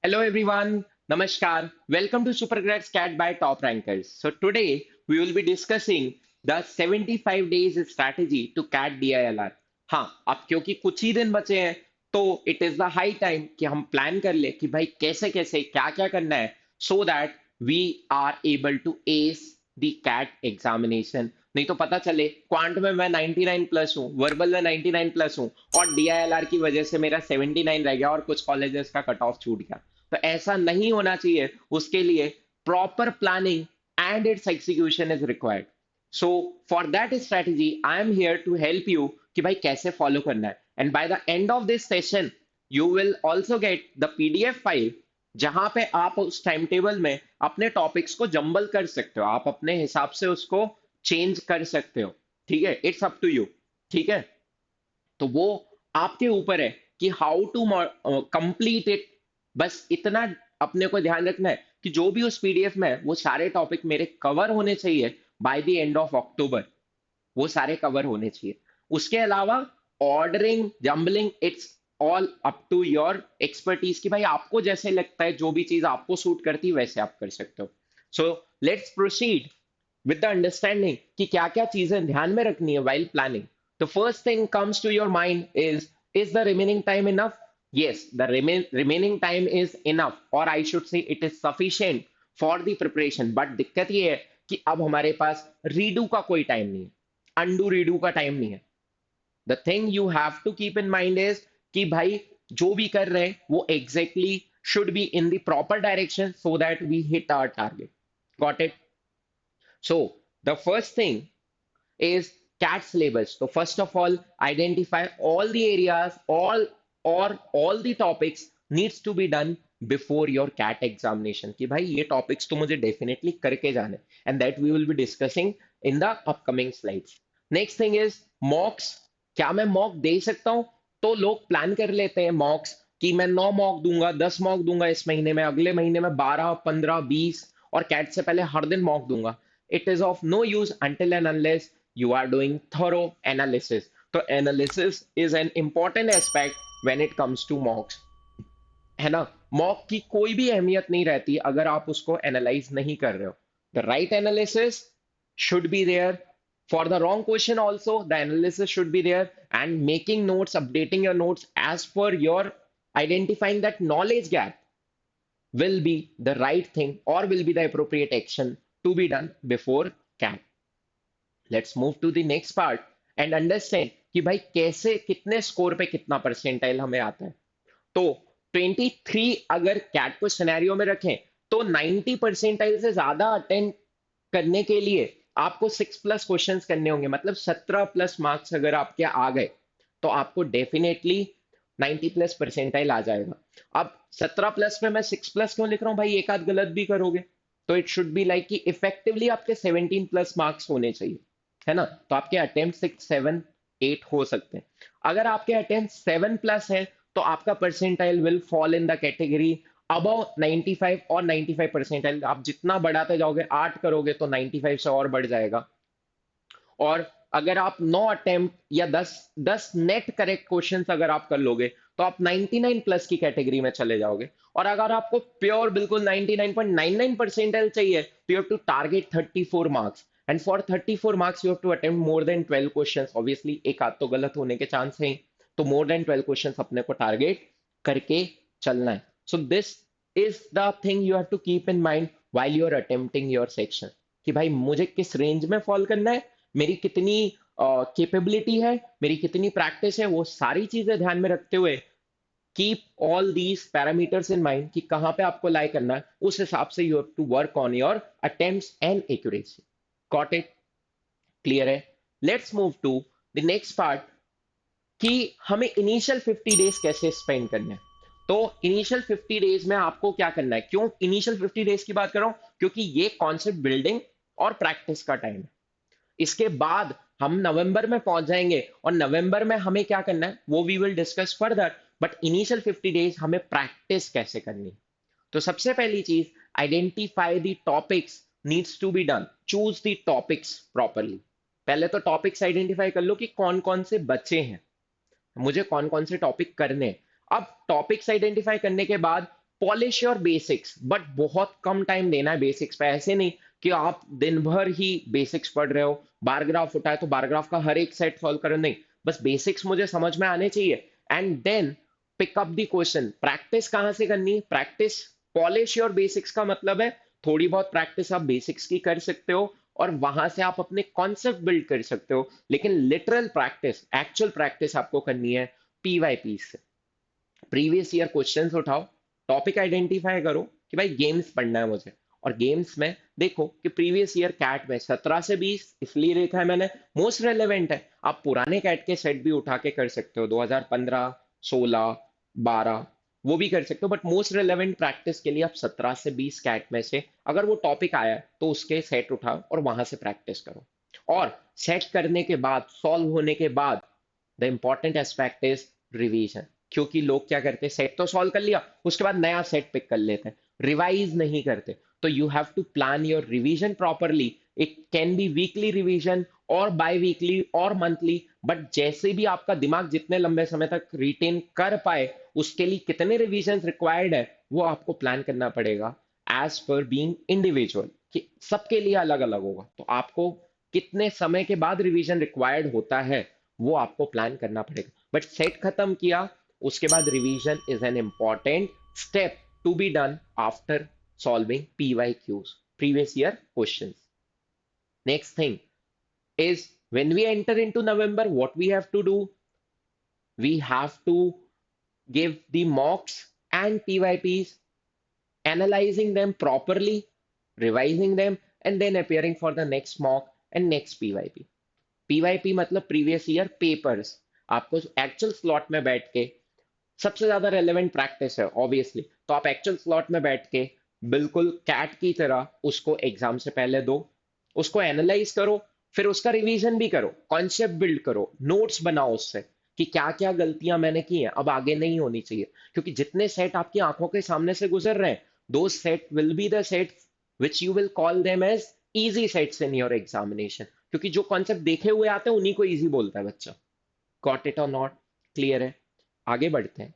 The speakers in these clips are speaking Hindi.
Hello everyone, Namaskar. Welcome to Supergrad Scat by Top Rankers. So today we will be discussing the 75 days strategy to CAT DILR. हाँ, अब क्योंकि कुछ ही दिन बचे हैं तो it is the high time कि हम प्लान कर ले कि भाई कैसे कैसे क्या क्या करना है so that we are able to ace the CAT examination. नहीं तो पता चले क्वांट में मैं 99 प्लस हूँ, वर्बल में 99 प्लस हूँ और डीआईएलआर की वजह से मेरा 79 रह गया और कुछ कॉलेजेस का कट ऑफ छूट गया। तो ऐसा नहीं होना चाहिए। उसके लिए proper planning and its execution is required. So for that strategy I am here to help you कि भाई कैसे फॉलो करना है। And by the end of this session you will also get the PDF file जहां पे आप उस टाइम टेबल में अपने टॉपिक्स को जंबल कर सकते हो, आप अपने हिसाब से उसको चेंज कर सकते हो। ठीक है, इट्स अप टू यू। ठीक है, तो वो आपके ऊपर है कि हाउ टू कंप्लीट इट। बस इतना अपने को ध्यान रखना है कि जो भी उस पीडीएफ में है वो सारे टॉपिक मेरे कवर होने चाहिए by the end of October. वो सारे कवर होने चाहिए। उसके अलावा ordering jumbling it's all up to your expertise कि भाई आपको जैसे लगता है जो भी चीज आपको सूट करती है वैसे आप कर सकते हो। So let's proceed with the understanding कि क्या क्या चीजें ध्यान में रखनी है while planning. The first thing comes to your mind is the remaining time enough? Yes, the remaining time is enough, or I should say it is sufficient for the preparation. But दिक्कत ये है कि अब हमारे पास रीडू का कोई टाइम नहीं है, अनडू रीडू का टाइम नहीं है। The thing you have to keep in mind is कि भाई जो भी कर रहे हैं वो exactly should be in the proper direction so that we hit our target. Got it? So the first thing is CAT syllabus. So first of all, identify all the areas, all the topics needs to be done before your CAT examination. कि भाई ये topics तो मुझे definitely करके जाने, and that we will be discussing in the upcoming slides. Next thing is mocks. क्या मैं मॉक दे सकता हूँ? तो लोग प्लान कर लेते हैं मॉक्स कि मैं 9 मॉक दूंगा, 10 मॉक दूंगा इस महीने में, अगले महीने में 12, 15, 20 और कैट से पहले हर दिन मॉक दूंगा। It is of no use until and unless you are doing thorough analysis. तो analysis is an important aspect when it comes to mocks, है ना? मॉक की कोई भी अहमियत नहीं रहती अगर आप उसको एनालाइज नहीं कर रहे हो। The right analysis should be there. For the wrong question also, the analysis should be there, and making notes, updating your notes as per your identifying that knowledge gap will be the right thing or will be the appropriate action to be done before CAT. Let's move to the next part and understand कि भाई कैसे कितने स्कोर पे कितना परसेंटाइल हमें आता है। तो 23 अगर कैट को सिनेरियो में रखें तो 90 परसेंटाइल से ज्यादा अटेंड करने के लिए आपको 6+ क्वेश्चंस करने होंगे, मतलब 17+ मार्क्स अगर आपके आ गए तो आपको डेफिनेटली 90+ परसेंटाइल आ जाएगा। अब 17+ में मैं 6+ क्यों लिख रहा हूँ भाई, एक आध गलत भी करोगे तो इट शुड बी लाइक कि इफेक्टिवली आपके 17+ मार्क्स होने चाहिए, है ना? तो आपके अटेम्प्ट 6, 7, 8 हो सकते हैं। अगर आपके अटेम्प्ट 7+ है तो आपका percentile will fall in the category above 95 और 95 परसेंटाइल आप जितना बढ़ाते जाओगे, 8 करोगे तो 95 से और बढ़ जाएगा। और अगर आप 9 अटेम्प्ट या 10 नेट करेक्ट क्वेश्चंस अगर आप कर लोगे तो आप 99+ की कैटेगरी में चले जाओगे। और अगर आपको प्योर बिल्कुल 99.99 परसेंटाइल चाहिए तो you have to target 34 marks, and for 34 marks you have to attempt more than 12 questions. Obviously एक आध तो गलत होने के चांस हैं, तो मोर देन 12 क्वेश्चंस अपने को टारगेट करके चलना है। So this is the thing you have to keep in mind while you are attempting your section कि भाई मुझे किस रेंज में फॉल करना है, मेरी कितनी कैपेबिलिटी है, मेरी कितनी प्रैक्टिस है, वो सारी चीजें ध्यान में रखते हुए keep all these parameters in mind कि कहां पे आपको लाई करना है। उस हिसाब से you have to work on your attempts and accuracy. Got it? Clear है? Let's move to the next part कि हमें इनिशियल 50 डेज कैसे स्पेंड करने हैं। तो इनिशियल 50 डेज में आपको क्या करना है? क्यों इनिशियल 50 डेज की बात कर रहा हूं? क्योंकि ये कॉन्सेप्ट बिल्डिंग और प्रैक्टिस का टाइम है। इसके बाद हम नवंबर में पहुंच जाएंगे और नवंबर में हमें क्या करना है वो we will discuss further. But initial 50 days हमें प्रैक्टिस कैसे करनी है? तो सबसे पहली चीज, identify the topics needs to be done, choose the topics properly. पहले तो टॉपिक्स आइडेंटिफाई कर लो कि कौन कौन से बचे हैं, मुझे कौन कौन से टॉपिक करने हैं। अब टॉपिक्स आइडेंटिफाई करने के बाद पॉलिश योर बेसिक्स, बट बहुत कम टाइम देना है बेसिक्स पे। ऐसे नहीं कि आप दिन भर ही बेसिक्स पढ़ रहे हो, बार ग्राफ उठाए तो बार ग्राफ का हर एक सेट सॉल्व करो, नहीं, बस बेसिक्स मुझे समझ में आने चाहिए। And then pick up the question. Practice कहाँ से करनी है? प्रैक्टिस, पॉलिश योर बेसिक्स का मतलब है थोड़ी बहुत प्रैक्टिस आप बेसिक्स की कर सकते हो और वहां से आप अपने कॉन्सेप्ट बिल्ड कर सकते हो, लेकिन लिटरल प्रैक्टिस, एक्चुअल प्रैक्टिस आपको करनी है पीवाईपी से। प्रीवियस ईयर क्वेश्चंस उठाओ, टॉपिक आइडेंटिफाई करो कि भाई गेम्स पढ़ना है मुझे, और गेम्स में देखो कि प्रीवियस ईयर कैट में 17 से 20 इसलिए देखा है मैंने, मोस्ट रेलेवेंट है। आप पुराने कैट के सेट भी उठा के कर सकते हो, 2015, 16, 12, वो भी कर सकते हो, बट मोस्ट रेलेवेंट प्रैक्टिस के लिए आप 17 से 20 कैट में से अगर वो टॉपिक आया है तो उसके सेट उठाओ और वहां से प्रैक्टिस करो। और सेट करने के बाद, सॉल्व होने के बाद, the important aspect is revision. क्योंकि लोग क्या करते हैं, सेट तो सॉल्व कर लिया, उसके बाद नया सेट पिक कर लेते हैं, रिवाइज नहीं करते। तो you have to plan your revision properly. It can be weekly revision और बाय वीकली और मंथली, बट जैसे भी आपका दिमाग जितने लंबे समय तक रिटेन कर पाए, उसके लिए कितने रिवीजन रिक्वायर्ड है वो आपको प्लान करना पड़ेगा एज पर बीइंग इंडिविजुअल, कि सबके लिए अलग अलग होगा। तो आपको कितने समय के बाद रिवीजन रिक्वायर्ड होता है वो आपको प्लान करना पड़ेगा। बट सेट खत्म किया, उसके बाद revision is an important step to be done after solving PYQs, previous year questions. Next thing is, when we enter into November, what we have to do? We have to give the mocks and PYPs, analyzing them properly, revising them, and then appearing for the next mock and next PYP. PYP मतलब प्रीवियस ईयर पेपर्स। आपको एक्चुअल स्लॉट में बैठ के, सबसे ज्यादा रेलेवेंट प्रैक्टिस है ऑब्वियसली, तो आप एक्चुअल स्लॉट में बैठ के बिल्कुल कैट की तरह उसको एग्जाम से पहले दो, उसको एनालाइज करो, फिर उसका रिवीजन भी करो, कॉन्सेप्ट बिल्ड करो, नोट्स बनाओ उससे कि क्या क्या गलतियां मैंने की हैं, अब आगे नहीं होनी चाहिए। क्योंकि जितने सेट आपकी आंखों के सामने से गुजर रहे हैं, दो set will be the set which you will call them as easy sets in your examination. क्योंकि जो कॉन्सेप्ट देखे हुए आते हैं उन्हीं को इजी बोलता है बच्चा। गॉट इट और नॉट? क्लियर है? आगे बढ़ते हैं।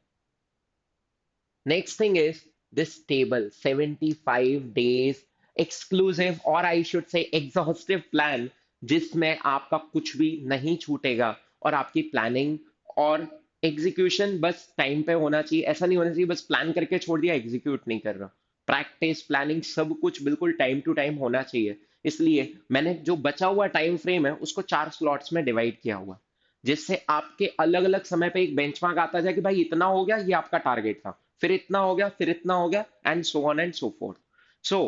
Next thing is this table, 75 days exclusive, और I should say exhaustive plan, जिसमें आपका कुछ भी नहीं छूटेगा और आपकी प्लानिंग और एग्जीक्यूशन बस टाइम पे होना चाहिए। ऐसा नहीं होना चाहिए बस प्लान करके छोड़ दिया, एग्जीक्यूट नहीं कर रहा। प्रैक्टिस, प्लानिंग, सब कुछ बिल्कुल टाइम टू टाइम होना चाहिए। इसलिए मैंने जो बचा हुआ टाइम फ्रेम है उसको 4 स्लॉट्स में डिवाइड किया हुआ, जिससे आपके अलग अलग समय पे एक बेंचमार्क आता जाए कि भाई इतना हो गया, ये आपका टारगेट था, फिर इतना हो गया, फिर इतना हो गया, and so on and so fourth. So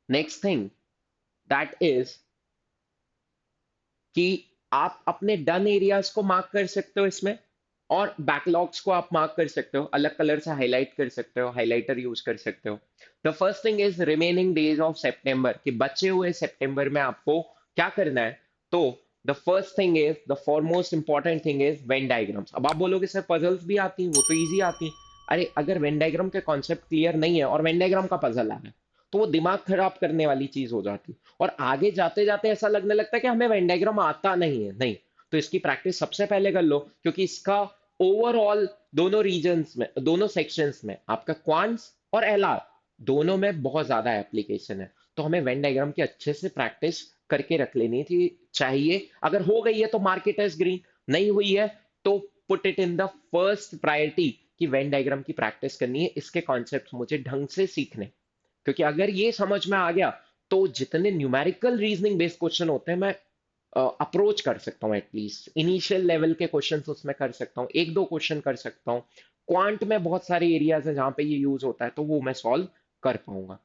next thing that is कि आप अपने डन एरियाज को मार्क कर सकते हो इसमें, और बैकलॉग्स को आप मार्क कर सकते हो, अलग कलर से हाईलाइट कर सकते हो, हाइलाइटर यूज कर सकते हो। The first thing is remaining days of सितंबर, कि बचे हुए सितंबर में आपको क्या करना है। तो the first thing is, the foremost important thing is Venn diagrams. अब आप बोलोगे सर पजल्स भी आती हैं, वो तो इजी आती हैं। अरे अगर वेन डायग्राम के कॉन्सेप्ट क्लियर नहीं है और वेन डायग्राम का पजल आ रहा है, तो वो दिमाग खराब करने वाली चीज हो जाती है, और आगे जाते जाते ऐसा लगने लगता है कि हमें वेन डायग्राम आता नहीं है। नहीं, तो इसकी प्रैक्टिस सबसे पहले कर लो, क्योंकि इसका ओवरऑल दोनों रीजन्स में, दोनों सेक्शंस में, आपका क्वांट्स और एलआर दोनों में बहुत ज्यादा एप्लीकेशन है। तो हमें वेन डायग्राम की अच्छे से प्रैक्टिस करके रख लेनी थी चाहिए। अगर हो गई है तो मार्केट एज ग्रीन, नहीं हुई है तो put it in the first priority कि वेन डायग्राम की प्रैक्टिस करनी है, इसके कॉन्सेप्ट मुझे ढंग से सीखने। क्योंकि अगर ये समझ में आ गया तो जितने न्यूमेरिकल रीजनिंग बेस्ड क्वेश्चन होते हैं मैं अप्रोच कर सकता हूँ, एटलीस्ट इनिशियल लेवल के क्वेश्चंस उसमें कर सकता हूँ, एक दो क्वेश्चन कर सकता हूँ। क्वांट में बहुत सारे एरियाज हैं जहां पे ये यूज होता है, तो वो मैं सॉल्व कर पाऊंगा।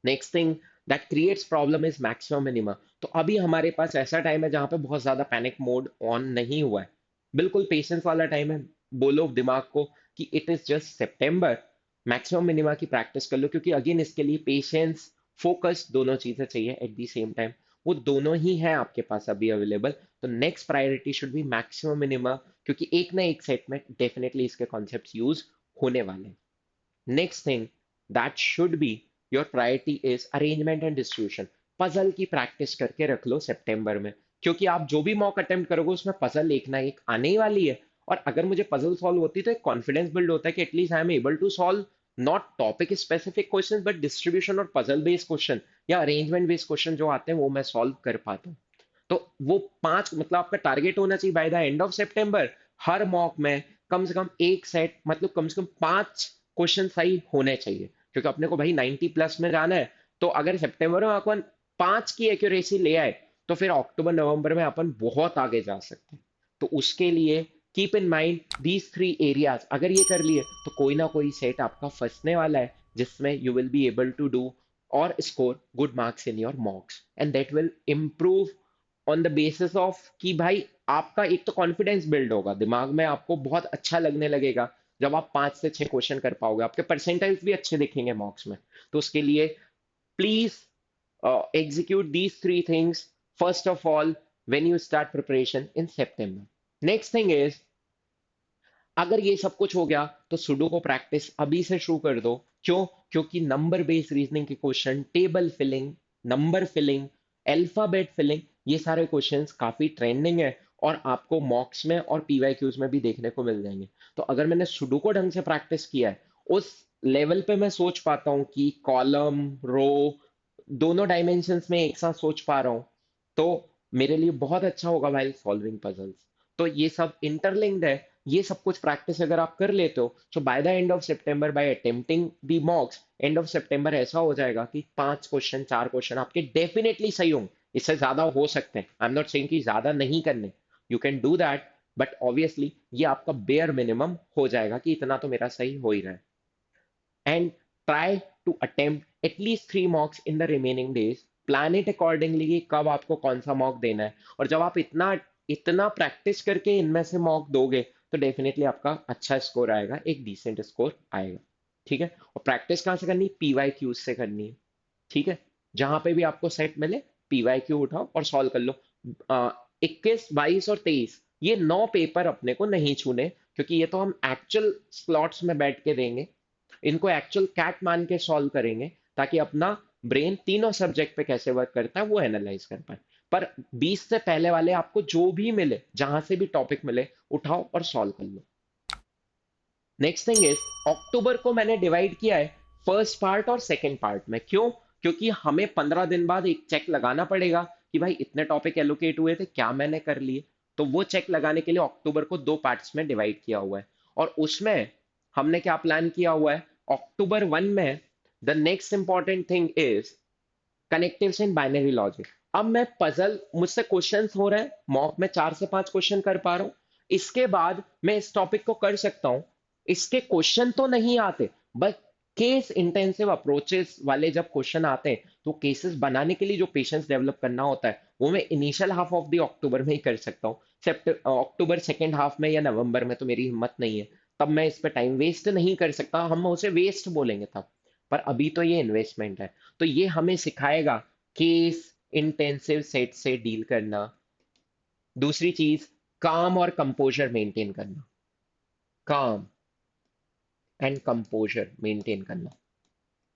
Next thing that creates problem is maximum minima. तो अभी हमारे पास ऐसा टाइम है जहां पे बहुत ज्यादा पैनिक मोड ऑन नहीं हुआ है, बिल्कुल पेशेंस वाला टाइम है। बोलो दिमाग को कि it is just September, maximum minima की प्रैक्टिस कर लो, क्योंकि अगेन इसके लिए पेशेंस, फोकस दोनों चीजें चाहिए एट द सेम टाइम। वो दोनों ही है आपके पास अभी अवेलेबल। तो next priority should be maximum minima, क्योंकि एक ना एक सेट में डेफिनेटली इसके कॉन्सेप्ट्स यूज होने वाले हैं। Next thing that should be your priority is arrangement and distribution. Puzzle की प्रैक्टिस करके रख लो सितंबर में, क्योंकि आप जो भी मॉक अटेम्प्ट करोगे उसमें पजल एक ना एक आने ही वाली है, और अगर मुझे पजल सॉल्व होती तो एक कॉन्फिडेंस बिल्ड होता है कि at least I am able to solve not topic specific question but distribution और पजल बेस्ड क्वेश्चन या अरेंजमेंट बेस्ड क्वेश्चन जो आते हैं वो मैं सॉल्व कर पाता हूँ। तो वो पांच मतलब आपका टारगेट होना चाहिए by the end of September, her mock में कम से कम एक सेट मतलब कम से कम पांच क्वेश्चन सही होने चाहिए, क्योंकि अपने को भाई 90 प्लस में जाना है। तो अगर सितंबर में अपन पांच की एक्यूरेसी ले आए तो फिर अक्टूबर नवंबर में अपन बहुत आगे जा सकते हैं। तो उसके लिए keep in mind these three areas, अगर ये कर लिए तो कोई ना कोई सेट आपका फंसने वाला है जिसमें you will be able to do और score good marks in your mocks and that will improve on the basis of कि भाई आपका एक तो कॉन्फिडेंस बिल्ड होगा दिमाग में, आपको बहुत अच्छा लगने लगेगा जब आप 5 से 6 क्वेश्चन कर पाओगे, आपके परसेंटाइल्स भी अच्छे दिखेंगे मॉक्स में। तो उसके लिए please execute these three things first of all when you start preparation in September. Next thing is, अगर ये सब कुछ हो गया तो सुडोकू प्रैक्टिस अभी से शुरू कर दो। क्यों? क्योंकि नंबर बेस्ड रीजनिंग के question, table filling, number filling, alphabet filling, ये सारे क्वेश्चंस काफी ट्रेंडिंग है और आपको मॉक्स में और पीवाईक्यूज में भी देखने को मिल जाएंगे। तो अगर मैंने सुडोकू ढंग से प्रैक्टिस किया है उस लेवल पे मैं सोच पाता हूँ कि कॉलम रो दोनों डायमेंशंस में एक साथ सोच पा रहा हूँ, तो मेरे लिए बहुत अच्छा होगा वाइल सॉल्विंग पजल्स। तो ये सब इंटरलिंक्ड है। ये सब कुछ प्रैक्टिस अगर आप कर लेते हो तो बाय द एंड ऑफ सितंबर, by attempting the mocks, end of सितंबर ऐसा हो जाएगा कि 5 क्वेश्चन 4 क्वेश्चन आपके डेफिनेटली सही होंगे। इससे ज्यादा हो सकते हैं, आई एम नॉट सेइंग कि ज्यादा नहीं करने, you can do that, but obviously ये आपका बेयर मिनिमम हो जाएगा कि इतना तो मेरा सही हो ही रहा है। And try to attempt at least 3 mocks in the remaining days. Plan it accordingly कि कब आपको कौन सा मॉक देना है, और जब आप इतना इतना प्रैक्टिस करके इनमें से मॉक दोगे तो डेफिनेटली आपका अच्छा स्कोर आएगा, एक डिसेंट स्कोर आएगा। ठीक है? और प्रैक्टिस कहाँ से करनी है? पीवाई क्यूज से करनी है। ठीक है? जहां पे भी आपको सेट मिले पीवाई क्यू उठाओ और सॉल्व कर लो। 21 22 और 23 ये 9 पेपर अपने को नहीं छूने, क्योंकि ये तो हम एक्चुअल स्लॉट्स में बैठ के देंगे, इनको एक्चुअल कैट मान के सॉल्व करेंगे ताकि अपना ब्रेन तीनों सब्जेक्ट पे कैसे वर्क करता है वो एनालाइज कर पाए। पर 20 से पहले वाले आपको जो भी मिले, जहां से भी टॉपिक मिले, उठाओ और सॉल्व कर लो। नेक्स्ट थिंग इज, अक्टूबर को मैंने डिवाइड किया है फर्स्ट पार्ट और सेकंड पार्ट में। क्यों? क्योंकि हमें 15 दिन बाद एक चेक लगाना पड़ेगा कि भाई इतने टॉपिक एलोकेट हुए थे, क्या मैंने कर लिए। तो वो चेक लगाने के लिए अक्टूबर को 2 पार्ट्स में डिवाइड किया हुआ है। और उसमें हमने क्या प्लान किया हुआ है, अक्टूबर 1 में the next important thing is connectives in binary logic. अब मैं पजल, मुझसे क्वेश्चंस हो रहे हैं मॉक में, 4 से 5 क्वेश्चन कर पा रहा हूँ, इसके बाद मैं इस टॉपिक को कर सकता हूँ। इसके क्वेश्चन तो नहीं आते, बट केस इंटेंसिव अप्रोचेस वाले जब क्वेश्चन आते हैं तो केसेस बनाने के लिए जो पेशेंस डेवलप करना होता है वो मैं initial half of the October में ही कर सकता हूँ। अक्टूबर सेकेंड हाफ में या नवंबर में तो मेरी हिम्मत नहीं है, तब मैं इस पे टाइम वेस्ट नहीं कर सकता, हम उसे वेस्ट बोलेंगे तब। पर अभी तो ये इन्वेस्टमेंट है। तो ये हमें सिखाएगा केस इंटेंसिव सेट से डील करना। दूसरी चीज, काम और कंपोजर मेंटेन करना, काम एंड कंपोजर मेंटेन करना।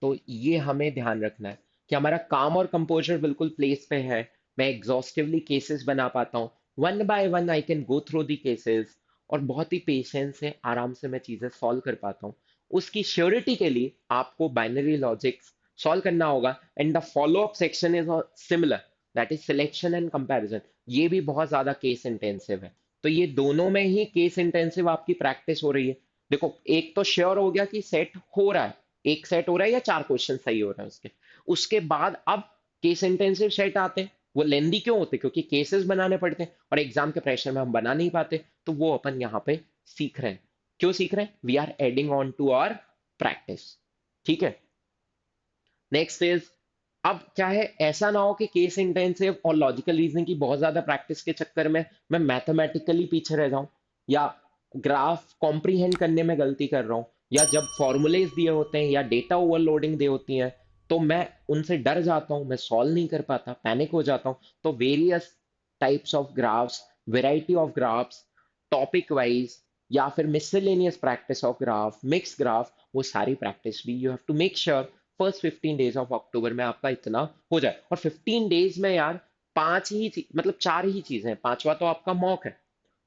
तो ये हमें ध्यान रखना है कि हमारा काम और कंपोजर बिल्कुल प्लेस पे है, मैं एग्जॉस्टिवली केसेस बना पाता हूँ, one by one I can go through the cases, और बहुत ही पेशेंस से आराम से मैं चीजें सॉल्व कर पाता हूँ। उसकी श्योरिटी के लिए आपको बाइनरी लॉजिक्स सॉल्व करना होगा, and the follow up section is similar, that is selection and comparison. ये भी बहुत ज्यादा केस इंटेंसिव है। तो ये दोनों में ही केस इंटेंसिव आपकी प्रैक्टिस हो रही है। देखो, एक तो श्योर हो गया कि सेट हो रहा है, एक सेट हो रहा है या 4 क्वेश्चन सही हो रहे हैं उसके, उसके बाद अब केस इंटेंसिव सेट आते हैं। वो लेंदी क्यों होते? क्योंकि केसेस बनाने पड़ते हैं और एग्जाम के प्रेशर में हम बना नहीं पाते, तो वो अपन यहाँ पे सीख रहे हैं। क्यों सीख रहे हैं? We are adding on to our practice. ठीक है? नेक्स्ट इज, अब क्या है, ऐसा ना हो कि केस इंटेंसिव और लॉजिकल रीजनिंग की बहुत ज्यादा प्रैक्टिस के चक्कर में मैं मैथमेटिकली पीछे रह जाऊं, या ग्राफ कॉम्प्रीहेंड करने में गलती कर रहा हूं, या जब फॉर्मूलेज दिए होते हैं या डेटा ओवरलोडिंग दी होती है तो मैं उनसे डर जाता हूं, मैं सॉल्व नहीं कर पाता, पैनिक हो जाता हूं। तो various types of graphs, variety of graphs, topic wise, या फिर miscellaneous practice of graph, mix graph, वो सारी प्रैक्टिस भी you have to make sure first 15 days of October में आपका इतना हो जाए। और 15 डेज में यार, पांच ही मतलब 4 ही चीजें हैं, पांचवा तो आपका मॉक है।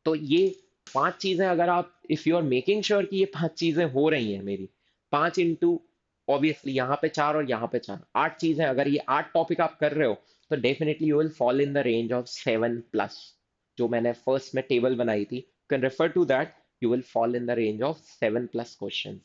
तो ये पांच चीजें अगर आप, if you are making sure कि ये पांच चीजें हो रही हैं मेरी, पांच इंटू ऑब्वियसली यहाँ पे चार और यहाँ पे चार, आठ चीजें, अगर ये आठ टॉपिक आप कर रहे हो, तो definitely you will fall in the range of 7+। जो मैंने फर्स्ट में टेबल बनाई थी, can refer to that, you will fall in the range of 7+ question.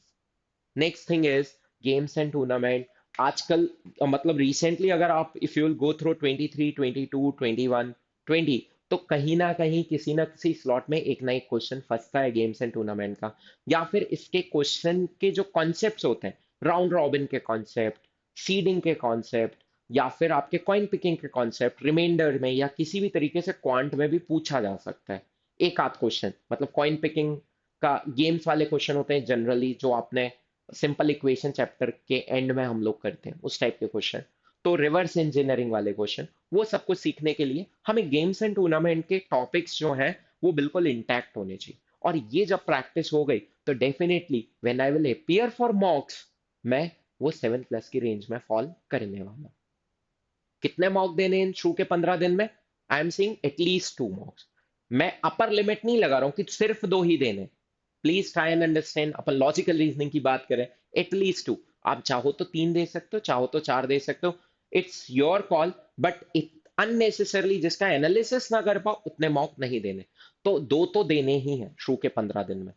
Next thing is games and tournament. आजकल मतलब रिसेंटली अगर आप, if you will go through 23, 22, 21, 20, तो कहीं ना किसी स्लॉट में एक ना एक क्वेश्चन फंसता है गेम्स एंड टूर्नामेंट का, या फिर इसके क्वेश्चन के जो कॉन्सेप्ट्स होते हैं, राउंड रॉबिन के कॉन्सेप्ट, सीडिंग के कॉन्सेप्ट, या फिर आपके कॉइन पिकिंग के कॉन्सेप्ट, रिमाइंडर में या किसी भी तरीके से क्वांट में भी पूछा जा सकता है। एक आध क्वेश्चन, मतलब कॉइन पिकिंग का गेम्स वाले क्वेश्चन होते हैं जनरली, जो आपने सिंपल इक्वेशन चैप्टर के एंड में हम लोग करते हैं, उस टाइप के क्वेश्चन। तो रिवर्स इंजीनियरिंग वाले क्वेश्चन, वो सब कुछ सीखने के लिए हमें गेम्स एंड टूर्नामेंट के टॉपिक्स जो हैं वो बिल्कुल इंटैक्ट होने चाहिए। और ये जब प्रैक्टिस हो गई, तो definitely when I will appear for मॉक्स, मैं वो 7+ की रेंज में फॉल करने वाला। कितने मॉक देने इन शुरू के 15 दिन में? I am seeing at least 2 मॉक्स। मैं अपर लिमिट नहीं लगा रहा हूँ कि सिर्फ दो ही देने। Please try and understand, upon logical reasoning की बात करें, एटलीस्ट 2। आप चाहो तो 3 दे सकते हो, चाहो तो 4 दे सकते हो, it's your call. But unnecessarily जिसका एनालिसिस ना कर पाओ, उतने मॉक नहीं देने। तो दो तो देने ही हैं शुरू के 15 दिन में।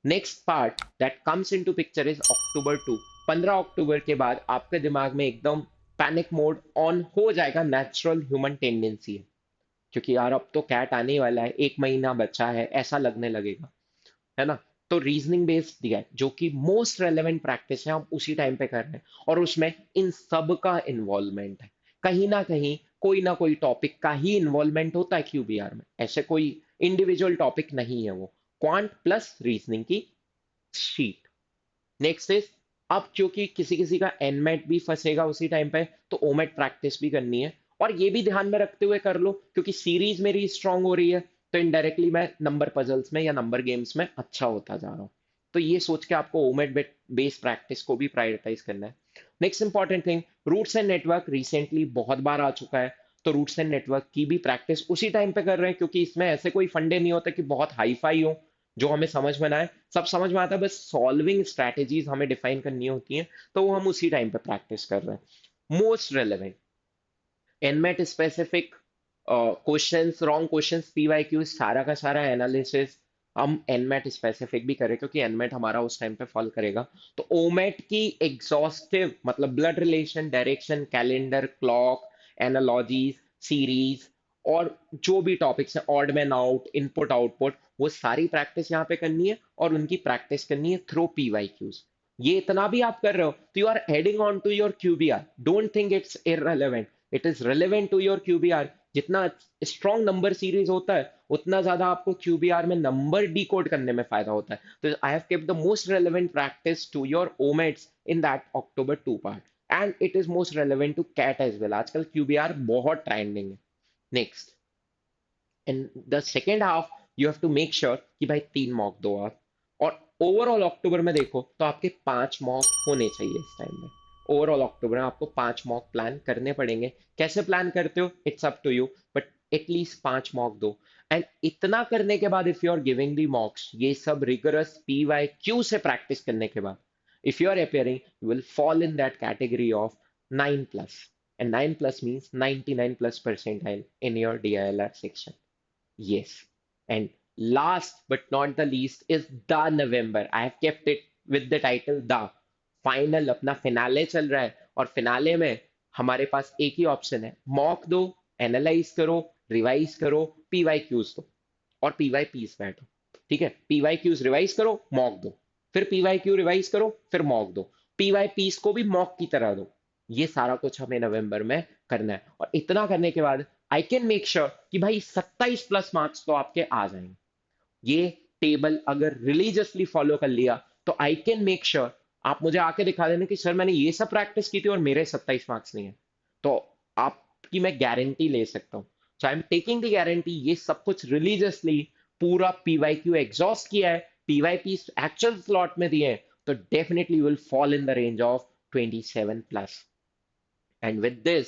Next part that comes into picture is October 2। 15 अक्टूबर के बाद आपके दिमाग में एकदम पैनिक मोड ऑन हो जाएगा, नेचुरल ह्यूमन टेंडेंसी है। क्योंकि यार अब तो कैट आने वाला है, एक महीना बचा है, ऐसा लगने लगेगा, है ना। तो रीजनिंग बेस्ड दिया है, जो कि मोस्ट रेलेवेंट प्रैक्टिस है, हम उसी टाइम पे कर रहे हैं। और उसमें इन सब का इन्वॉल्वमेंट है, कहीं ना कोई टॉपिक का ही इन्वॉल्वमेंट होता है क्यूबीआर में। ऐसे कोई इंडिविजुअल टॉपिक नहीं है वो, क्वांट प्लस रीजनिंग की शीट। नेक्स्ट इज, अब क्योंकि किसी किसी का एनमेट भी फंसेगा उसी टाइम पे, तो ओमेट प्रैक्टिस भी करनी है। और ये भी ध्यान में रखते हुए कर लो, क्योंकि सीरीज मेरी स्ट्रांग हो रही है, तो इनडायरेक्टली मैं नंबर पजल्स में या नंबर गेम्स में अच्छा होता जा रहा हूँ। तो ये सोच के आपको ओमेट बेस्ड प्रैक्टिस को भी प्रायोरिटाइज करना है। Next important thing, routes and network recently बहुत बार आ चुका है। तो रूट्स एंड नेटवर्क की भी प्रैक्टिस उसी टाइम पे कर रहे हैं, क्योंकि इसमें ऐसे कोई फंडे नहीं होते कि बहुत हाई फाई हो जो हमें समझ में ना आए। सब समझ में आता है, बस सॉल्विंग स्ट्रैटेजीज हमें डिफाइन करनी होती हैं, तो वो हम उसी टाइम पे प्रैक्टिस कर रहे हैं। Most relevant NMAT specific questions, wrong questions, PYQ, सारा का सारा एनालिसिस हम एनमेट स्पेसिफिक भी करें, क्योंकि एनमेट हमारा उस टाइम पे फॉल करेगा। तो ओमेट की एग्जॉस्टिव, मतलब blood relation, direction, calendar, clock, analogies, series, और जो भी टॉपिक्स हैं, odd man out, input output, वो सारी प्रैक्टिस यहाँ पे करनी है। और उनकी प्रैक्टिस करनी है थ्रू पीवाईक्यूज। ये इतना भी आप कर रहे हो, तो you are heading on to your QBR. Don't think it's irrelevant, it is relevant to your QBR. जितना स्ट्रॉन्ग नंबर सीरीज होता है, उतना ज्यादा आपको क्यूबीआर में नंबर डिकोड करने में फायदा होता है। तो I have kept the most relevant practice to your OMETs in that October 2 part, and it is most relevant to CAT as well. आजकल क्यूबीआर बहुत ट्रेंडिंग है। Next, in the second half, you have to make sure कि भाई 3 मॉक दो आप। और ओवरऑल अक्टूबर में देखो तो आपके 5 मॉक होने चाहिए इस टाइम में। ओवरऑल अक्टूबर में आपको 5 मॉक प्लान करने पड़ेंगे। कैसे प्लान करते हो, it's up to you, but at least 5 mock दो। एंड इतना करने के बाद, if you are giving the mocks, ये सब रिगरस PYQ से प्रैक्टिस करने के बाद, if you are appearing, you will fall in that category of 9+, and 9+ means 99+ percentile in your DILR section. Yes. And last but not the least is the November. I have kept it with the title The Final। अपना फिनाले चल रहा है, और फिनाले में हमारे पास एक ही ऑप्शन है, मॉक दो, एनालाइज करो, रिवाइज करो, PYQs दो, और PYPs बैठो। ठीक है, PYQs रिवाइज करो, मॉक दो, फिर PYQ रिवाइज करो, फिर मॉक दो, PYPs को भी मॉक की तरह दो। ये सारा कुछ हमें नवंबर में करना है। और इतना करने के बाद आई कैन मेक श्योर कि भाई 27+ मार्क्स तो आपके आ जाएंगे। ये टेबल अगर रिलीजियसली फॉलो कर लिया, तो आई कैन मेक श्योर, आप मुझे आके दिखा देना कि सर मैंने ये सब प्रैक्टिस की थी और मेरे 27 मार्क्स नहीं है, तो आपकी मैं गारंटी ले सकता हूँ। So I am taking the guarantee, ये सब कुछ रिलीजियसली पूरा PYQ एग्जॉस्ट किया है, PYP एक्चुअल स्लॉट में दिए हैं, तो definitely will fall in the range of 27+। And with this,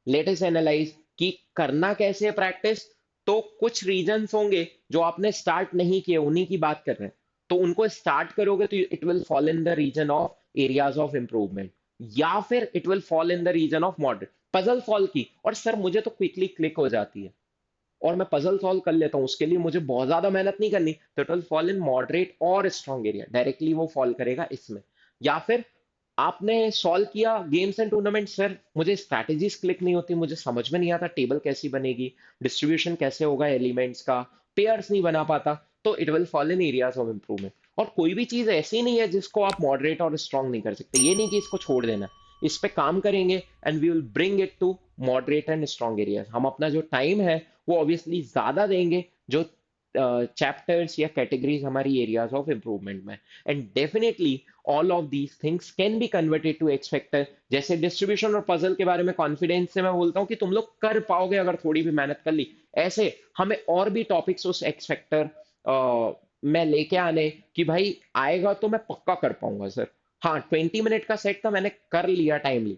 let us analyse कि करना कैसे है प्रैक्टिस। तो कुछ रीजंस होंगे जो आपने स्टार्ट नहीं किए, उन्हीं की बात कर रहे हैं। तो उनको स्टार्ट करोगे तो it will fall in the region of areas of improvement, या फिर it will fall in the region of moderate. Puzzle solve की, और सर मुझे तो क्विकली क्लिक हो जाती है और मैं पजल सॉल्व कर लेता हूँ, उसके लिए मुझे बहुत ज्यादा मेहनत नहीं करनी, तो it will fall in moderate और स्ट्रॉन्ग एरिया, डायरेक्टली वो फॉल करेगा इसमें। या फिर आपने सॉल्व किया गेम्स एंड टूर्नामेंट, सर मुझे स्ट्रैटेजीज क्लिक नहीं होती, मुझे समझ में नहीं आता टेबल कैसी बनेगी, डिस्ट्रीब्यूशन कैसे होगा एलिमेंट्स का, पेयर्स नहीं बना पाता, तो it will fall in areas of improvement. और कोई भी चीज ऐसी नहीं है जिसको आप मॉडरेट और स्ट्रॉन्ग नहीं कर सकते, ये नहीं कि इसको छोड़ देना है। इस पे काम करेंगे and we will bring it to moderate and strong areas. हम अपना जो टाइम है वो ऑब्वियसली ज्यादा देंगे जो चैप्टर्स या कैटेगरीज हमारी एरियाज ऑफ इंप्रूवमेंट में। And definitely all of these things can be converted to X factor. जैसे डिस्ट्रीब्यूशन और पजल के बारे में कॉन्फिडेंस से मैं बोलता हूँ कि तुम लोग कर पाओगे अगर थोड़ी भी मेहनत कर ली। ऐसे हमें और भी टॉपिक्स उस एक्स फैक्टर में लेके आने कि भाई आएगा तो मैं पक्का कर पाऊंगा सर। हाँ, 20 मिनट का सेट था, मैंने कर लिया टाइमली,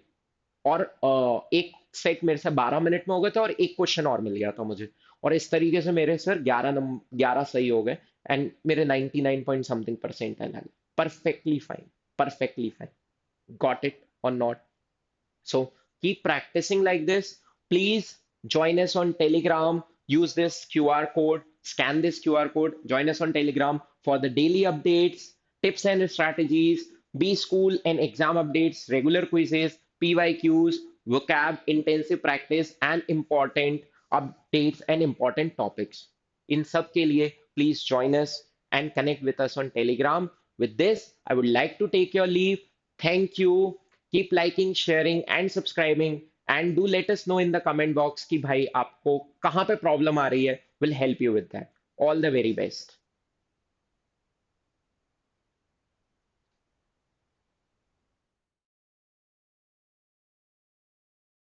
और एक सेट मेरे से 12 मिनट में हो गए थे और एक क्वेश्चन और मिल गया था मुझे। और इस तरीके से मेरे सर 11 सही हो गए एंड मेरे 99 पॉइंट समथिंग परसेंट है लगे। Perfectly fine, perfectly fine. Got it और not? So keep practicing like this. Please join us on Telegram. Use this QR code, scan this QR code, join us on Telegram for the daily updates, tips and strategies, B school and exam updates, regular quizzes, PYQs, vocab, intensive practice, and important updates and important topics. In sub ke liye, please join us and connect with us on Telegram. With this, I would like to take your leave. Thank you. Keep liking, sharing, and subscribing. And do let us know in the comment box कि भाई आपको कहाँ पे प्रॉब्लम आ रही है. We'll help you with that. All the very best.